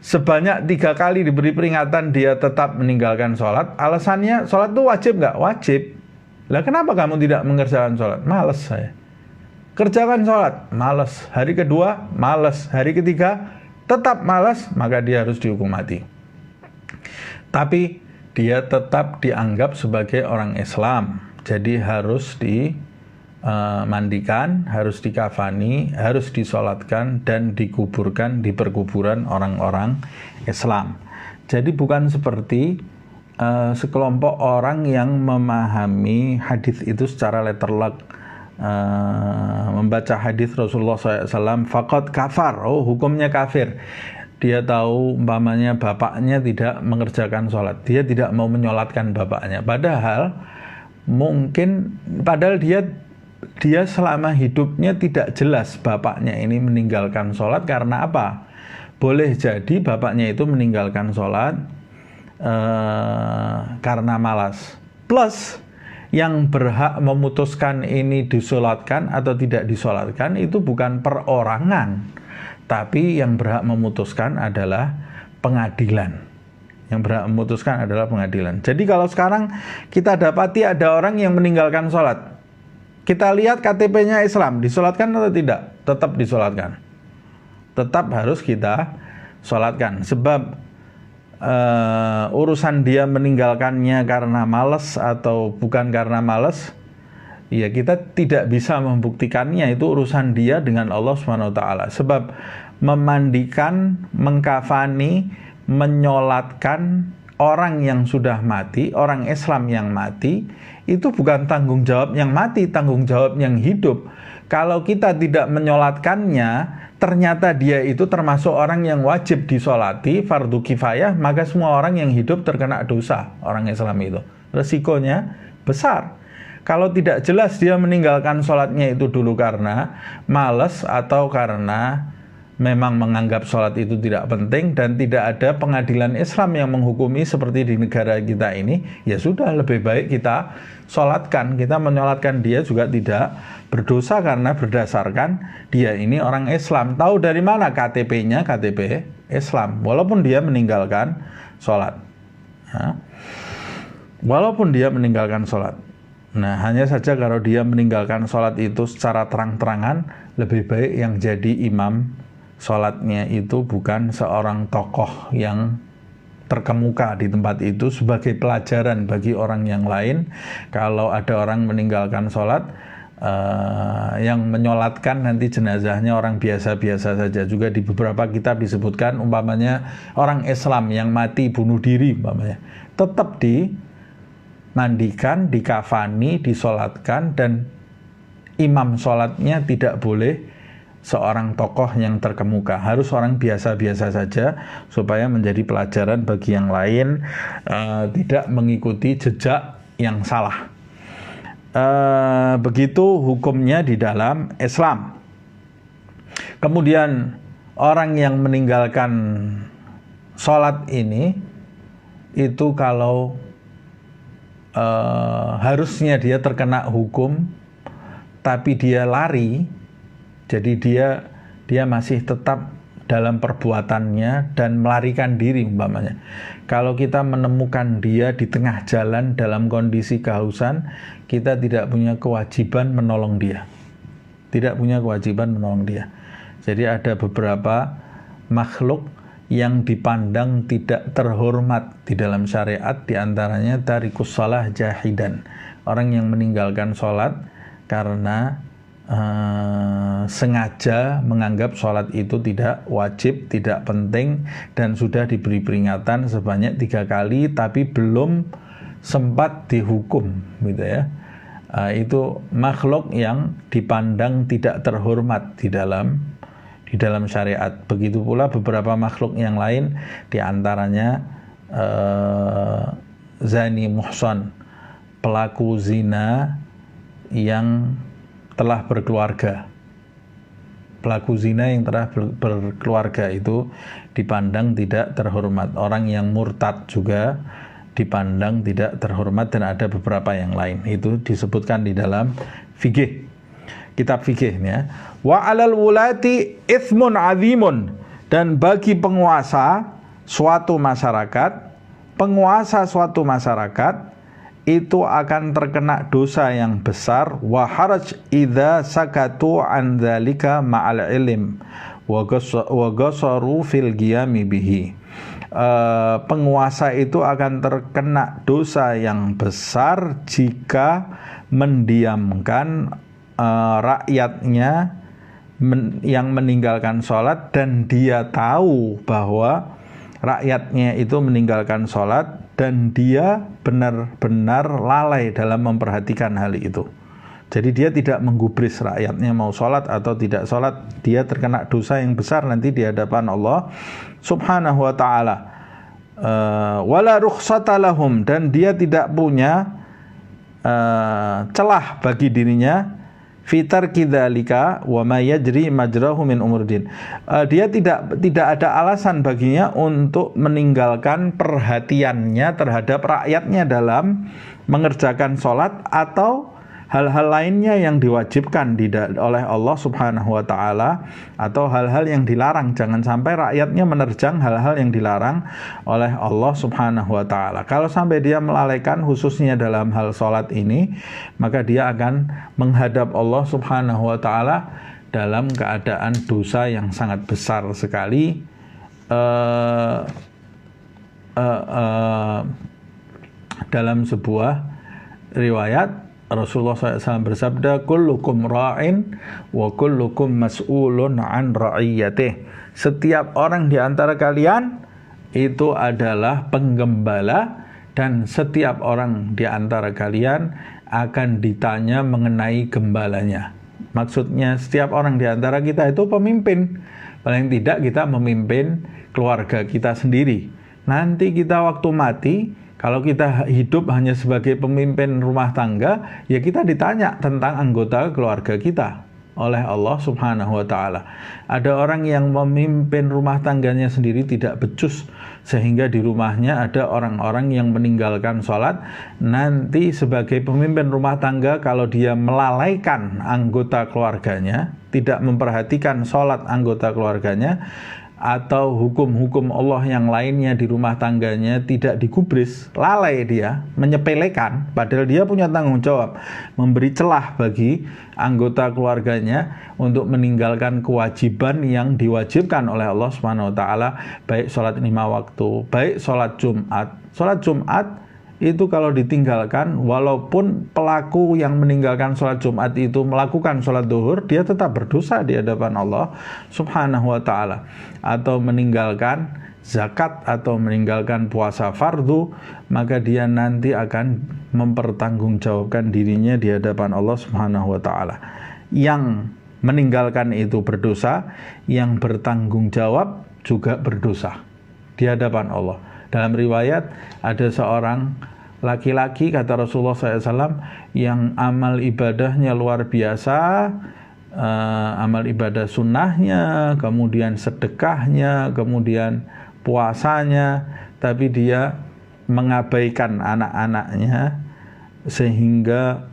sebanyak 3 kali diberi peringatan dia tetap meninggalkan sholat. Alasannya, sholat itu wajib nggak? Wajib. Lah kenapa kamu tidak mengerjakan sholat? Males saya. Kerjakan sholat. Males. Hari kedua, males. Hari ketiga, tetap malas, maka dia harus dihukum mati. Tapi dia tetap dianggap sebagai orang Islam. Jadi harus dimandikan, harus dikafani, harus disolatkan, dan dikuburkan di perkuburan orang-orang Islam. Jadi bukan seperti sekelompok orang yang memahami hadis itu secara letterlock, membaca hadis Rasulullah SAW, faqad kafar, oh hukumnya kafir. Dia tahu umpamanya bapaknya tidak mengerjakan sholat, dia tidak mau menyolatkan bapaknya, padahal dia selama hidupnya tidak jelas bapaknya ini meninggalkan sholat karena apa. Boleh jadi bapaknya itu meninggalkan sholat karena malas. Plus yang berhak memutuskan ini disolatkan atau tidak disolatkan itu bukan perorangan, tapi yang berhak memutuskan adalah pengadilan. Yang berhak memutuskan adalah pengadilan. Jadi kalau sekarang kita dapati ada orang yang meninggalkan sholat, kita lihat KTP-nya Islam, disolatkan atau tidak? Tetap disolatkan. Tetap harus kita solatkan. Sebab urusan dia meninggalkannya karena malas atau bukan karena malas, ya kita tidak bisa membuktikannya. Itu urusan dia dengan Allah SWT. Sebab memandikan, mengkafani, menyolatkan orang yang sudah mati, orang Islam yang mati, itu bukan tanggung jawab yang mati, tanggung jawab yang hidup. Kalau kita tidak menyolatkannya, ternyata dia itu termasuk orang yang wajib disolati, fardu kifayah, maka semua orang yang hidup terkena dosa orang Islam itu. Resikonya besar. Kalau tidak jelas dia meninggalkan sholatnya itu dulu karena malas atau karena memang menganggap sholat itu tidak penting dan tidak ada pengadilan Islam yang menghukumi seperti di negara kita ini, ya sudah, lebih baik kita sholatkan. Kita menyolatkan dia juga tidak berdosa karena berdasarkan dia ini orang Islam. Tahu dari mana KTP-nya? KTP Islam, walaupun dia meninggalkan sholat. Walaupun dia meninggalkan sholat. Nah, hanya saja kalau dia meninggalkan sholat itu secara terang-terangan, lebih baik yang jadi imam sholatnya itu bukan seorang tokoh yang terkemuka di tempat itu sebagai pelajaran bagi orang yang lain. Kalau ada orang meninggalkan sholat, yang menyolatkan nanti jenazahnya orang biasa-biasa saja. Juga di beberapa kitab disebutkan umpamanya orang Islam yang mati bunuh diri umpamanya, tetap dimandikan, dikafani, disolatkan, dan imam sholatnya tidak boleh seorang tokoh yang terkemuka, harus orang biasa-biasa saja supaya menjadi pelajaran bagi yang lain, tidak mengikuti jejak yang salah. Begitu hukumnya di dalam Islam. Kemudian orang yang meninggalkan sholat ini itu kalau harusnya dia terkena hukum tapi dia lari, jadi dia masih tetap dalam perbuatannya dan melarikan diri umpamanya. Kalau kita menemukan dia di tengah jalan dalam kondisi kehausan, kita tidak punya kewajiban menolong dia. Tidak punya kewajiban menolong dia. Jadi ada beberapa makhluk yang dipandang tidak terhormat di dalam syariat, diantaranya tarikus shalah jahidan, Orang yang meninggalkan sholat karena sengaja menganggap sholat itu tidak wajib, tidak penting, dan sudah diberi peringatan sebanyak 3 kali tapi belum sempat dihukum, gitu ya. Itu makhluk yang dipandang tidak terhormat di dalam syariat. Begitu pula beberapa makhluk yang lain, diantaranya zani muhsan, pelaku zina yang telah berkeluarga. Pelaku zina yang telah berkeluarga itu dipandang tidak terhormat. Orang yang murtad juga dipandang tidak terhormat, dan ada beberapa yang lain. Itu disebutkan di dalam fikih, kitab fikih ya. Wa 'alal wulati itsmun 'azimun, dan bagi penguasa suatu masyarakat itu akan terkena dosa yang besar. Wa haraj idza sakatu an dzalika ma'al ilm wa ghasaru fil qiyami bihi. Penguasa itu akan terkena dosa yang besar jika mendiamkan rakyatnya yang meninggalkan sholat, dan dia tahu bahwa rakyatnya itu meninggalkan sholat dan dia benar-benar lalai dalam memperhatikan hal itu. Jadi dia tidak menggubris rakyatnya mau sholat atau tidak sholat. Dia terkena dosa yang besar nanti di hadapan Allah subhanahu wa ta'ala. Wala rukhsata lahum, dan dia tidak punya celah bagi dirinya fitar kidzalika wa ma yajri majrahu min umuruddin. Dia tidak ada alasan baginya untuk meninggalkan perhatiannya terhadap rakyatnya dalam mengerjakan sholat atau hal-hal lainnya yang diwajibkan oleh Allah subhanahu wa ta'ala, atau hal-hal yang dilarang. Jangan sampai rakyatnya menerjang hal-hal yang dilarang oleh Allah subhanahu wa ta'ala. Kalau sampai dia melalaikan khususnya dalam hal sholat ini, maka dia akan menghadap Allah subhanahu wa ta'ala dalam keadaan dosa yang sangat besar sekali. Dalam sebuah riwayat Rasulullah SAW bersabda, kullukum ra'in wa kullukum mas'ulun an ra'iyatih. Setiap orang di antara kalian itu adalah penggembala, dan setiap orang di antara kalian akan ditanya mengenai gembalanya. Maksudnya setiap orang di antara kita itu pemimpin. Paling tidak kita memimpin keluarga kita sendiri. Nanti kita waktu mati, kalau kita hidup hanya sebagai pemimpin rumah tangga, ya kita ditanya tentang anggota keluarga kita oleh Allah subhanahu wa ta'ala. Ada orang yang memimpin rumah tangganya sendiri tidak becus, sehingga di rumahnya ada orang-orang yang meninggalkan sholat. Nanti sebagai pemimpin rumah tangga, kalau dia melalaikan anggota keluarganya, tidak memperhatikan sholat anggota keluarganya, atau hukum-hukum Allah yang lainnya di rumah tangganya tidak digubris, lalai dia, menyepelekan, padahal dia punya tanggung jawab memberi celah bagi anggota keluarganya untuk meninggalkan kewajiban yang diwajibkan oleh Allah Subhanahu wa taala, baik sholat 5 waktu, baik sholat Jumat. Sholat Jumat itu kalau ditinggalkan, walaupun pelaku yang meninggalkan sholat Jumat itu melakukan sholat duhur, dia tetap berdosa di hadapan Allah subhanahu wa ta'ala. Atau meninggalkan zakat atau meninggalkan puasa fardu, maka dia nanti akan mempertanggungjawabkan dirinya di hadapan Allah subhanahu wa ta'ala. Yang meninggalkan itu berdosa, yang bertanggung jawab juga berdosa di hadapan Allah. Dalam riwayat ada seorang laki-laki, kata Rasulullah SAW, yang amal ibadahnya luar biasa, amal ibadah sunnahnya, kemudian sedekahnya, kemudian puasanya, tapi dia mengabaikan anak-anaknya sehingga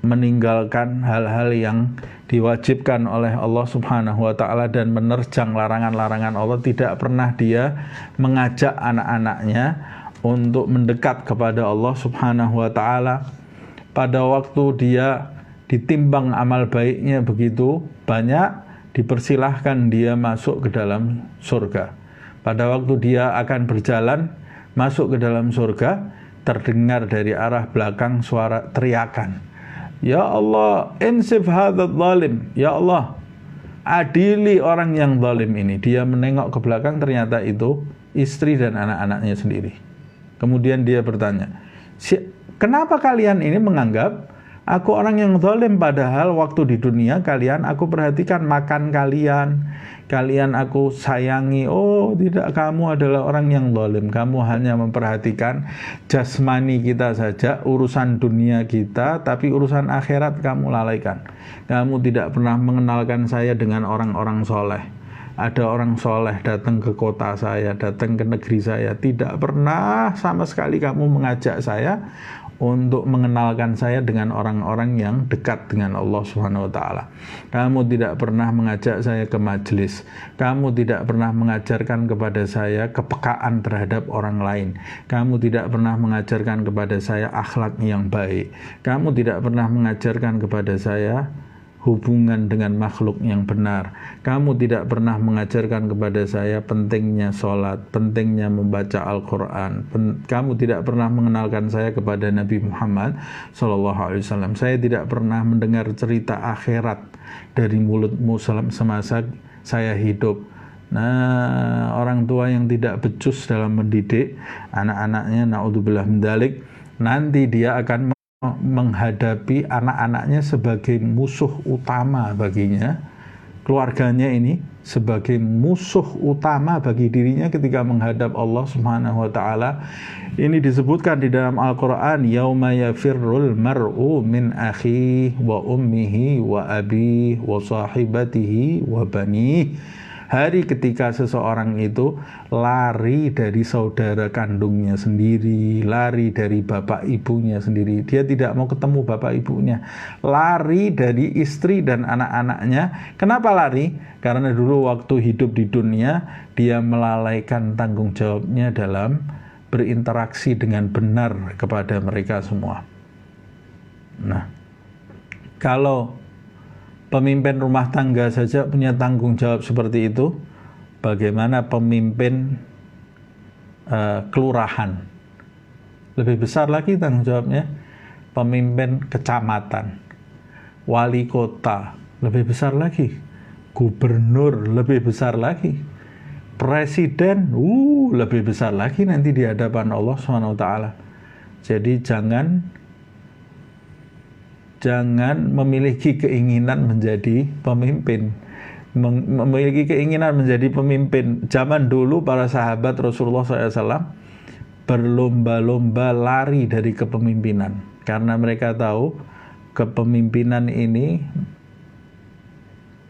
meninggalkan hal-hal yang diwajibkan oleh Allah subhanahu wa ta'ala dan menerjang larangan-larangan Allah. Tidak pernah dia mengajak anak-anaknya untuk mendekat kepada Allah subhanahu wa ta'ala. Pada waktu dia ditimbang amal baiknya begitu banyak, dipersilahkan dia masuk ke dalam surga. Pada waktu dia akan berjalan masuk ke dalam surga, terdengar dari arah belakang suara teriakan, "Ya Allah, insif hadzal zalim." Ya Allah, adili orang yang zalim ini. Dia menengok ke belakang, ternyata itu istri dan anak-anaknya sendiri. Kemudian dia bertanya, "Kenapa kalian ini menganggap aku orang yang zalim, padahal waktu di dunia aku perhatikan makan kalian aku sayangi." "Oh tidak, kamu adalah orang yang zalim. Kamu hanya memperhatikan jasmani kita saja, urusan dunia kita, tapi urusan akhirat kamu lalaikan. Kamu tidak pernah mengenalkan saya dengan orang-orang soleh. Ada orang soleh datang ke kota saya, datang ke negeri saya, tidak pernah sama sekali kamu mengajak saya untuk mengenalkan saya dengan orang-orang yang dekat dengan Allah Subhanahu wa taala. Kamu tidak pernah mengajak saya ke majelis. Kamu tidak pernah mengajarkan kepada saya kepekaan terhadap orang lain. Kamu tidak pernah mengajarkan kepada saya akhlak yang baik. Kamu tidak pernah mengajarkan kepada saya hubungan dengan makhluk yang benar. Kamu tidak pernah mengajarkan kepada saya pentingnya sholat, pentingnya membaca Al-Quran. Kamu tidak pernah mengenalkan saya kepada Nabi Muhammad SAW. Saya tidak pernah mendengar cerita akhirat dari mulutmu semasa saya hidup." Nah, orang tua yang tidak becus dalam mendidik anak-anaknya, na'udzubillah min dzalik, nanti dia akan menghadapi anak-anaknya sebagai musuh utama baginya, keluarganya ini sebagai musuh utama bagi dirinya ketika menghadap Allah Subhanahu wa taala. Ini disebutkan di dalam Al-Qur'an, "Yauma yafirrul mar'u min akhihi wa ummihi wa abihi wa sahibatihi wa banihi." Hari ketika seseorang itu lari dari saudara kandungnya sendiri, lari dari bapak ibunya sendiri. Dia tidak mau ketemu bapak ibunya. Lari dari istri dan anak-anaknya. Kenapa lari? Karena dulu waktu hidup di dunia, dia melalaikan tanggung jawabnya dalam berinteraksi dengan benar kepada mereka semua. Nah, kalau pemimpin rumah tangga saja punya tanggung jawab seperti itu, bagaimana pemimpin kelurahan? Lebih besar lagi tanggung jawabnya. Pemimpin kecamatan, wali kota, lebih besar lagi. Gubernur, lebih besar lagi. Presiden, lebih besar lagi nanti di hadapan Allah SWT. Jadi jangan memiliki keinginan menjadi pemimpin. Memiliki keinginan menjadi pemimpin. Zaman dulu para sahabat Rasulullah SAW berlomba-lomba lari dari kepemimpinan. Karena mereka tahu kepemimpinan ini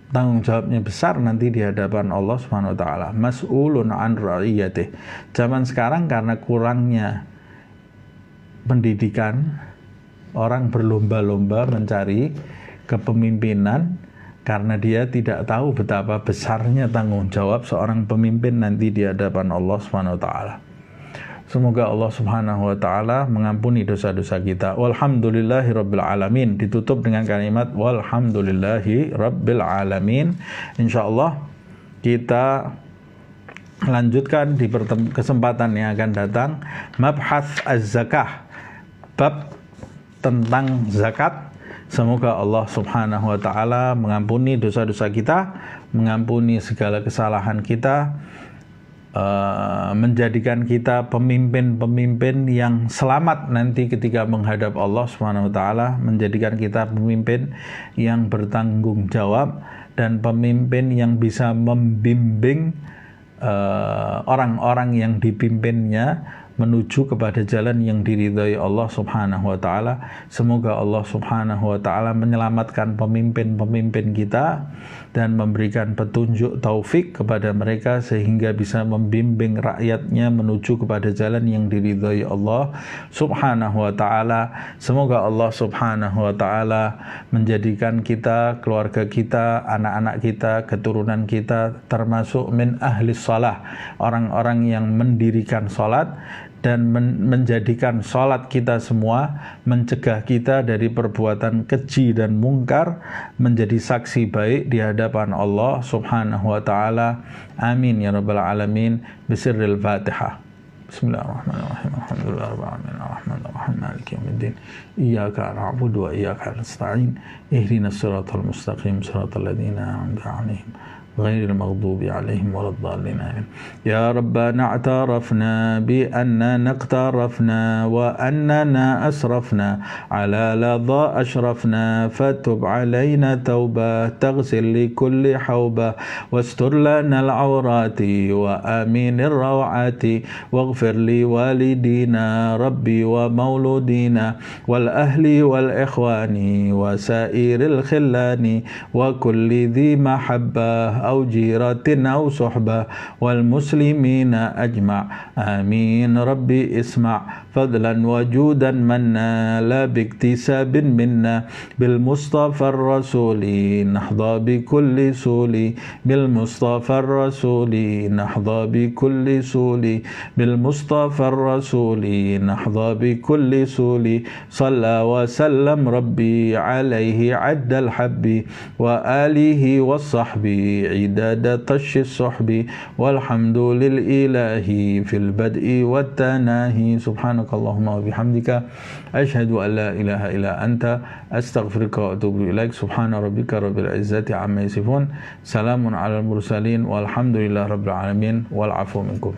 tanggung jawabnya besar nanti di hadapan Allah Subhanahu wa taala. Mas'ulun an ra'iyatih. Zaman sekarang karena kurangnya pendidikan, orang berlomba-lomba mencari kepemimpinan karena dia tidak tahu betapa besarnya tanggung jawab seorang pemimpin nanti di hadapan Allah Subhanahu wa taala. Semoga Allah Subhanahu wa taala mengampuni dosa-dosa kita. Walhamdulillahirabbil alamin. Ditutup dengan kalimat walhamdulillahirabbil alamin. Insyaallah kita lanjutkan di kesempatan yang akan datang mabhath az-zakah, bab tentang zakat. Semoga Allah Subhanahu wa taala mengampuni dosa-dosa kita, mengampuni segala kesalahan kita, menjadikan kita pemimpin-pemimpin yang selamat nanti ketika menghadap Allah Subhanahu wa taala, menjadikan kita pemimpin yang bertanggung jawab dan pemimpin yang bisa membimbing orang-orang yang dipimpinnya menuju kepada jalan yang diridhai Allah Subhanahu wa taala. Semoga Allah Subhanahu wa taala menyelamatkan pemimpin-pemimpin kita dan memberikan petunjuk taufik kepada mereka sehingga bisa membimbing rakyatnya menuju kepada jalan yang diridhai Allah Subhanahu wa taala. Semoga Allah Subhanahu wa taala menjadikan kita, keluarga kita, anak-anak kita, keturunan kita termasuk min ahli shalah, orang-orang yang mendirikan salat dan menjadikan sholat kita semua mencegah kita dari perbuatan keji dan mungkar, menjadi saksi baik di hadapan Allah Subhanahu wa taala. Amin ya rabbal alamin. Bisirril Fatihah. بسم الله الرحمن الرحيم الحمد لله رب العالمين الرحمن الرحيم مالك يوم الدين إياك نعبد وإياك نستعين اهدنا الصراط المستقيم صراط الذين أنعمت عليهم غير المغضوب عليهم ولا الضالين آمين. يا ربنا اعترفنا بأننا اقترفنا وأننا أسرفنا على لظى أشرفنا فتب علينا توبة تغسل لكل حوبة واستر لنا العورات وآمين الروعات واغفر لوالدينا ربي ومولودينا والأهل والإخوان وسائر الخلان وكل ذي محبة أو جيرة أو صحبة والمسلمين أجمع آمين. ربي اسمع فضلا وجودا منا لا باكتساب منا بالمصطفى الرسول نحظى بكل سول بالمصطفى الرسول نحظى بكل سول بالمصطفى الرسول نحظى بكل سول صلى وسلم ربي عليه عد الحب وآله والصحب عداد طش الصحب والحمد للإله في البدء والتناهي. سبحانك اللهم وبحمدك أشهد أن لا إله إلا أنت أستغفرك وأتوب إليك. سبحان ربك رب العزة عما يصفون سلام على المرسلين والحمد لله رب العالمين والعفو منكم.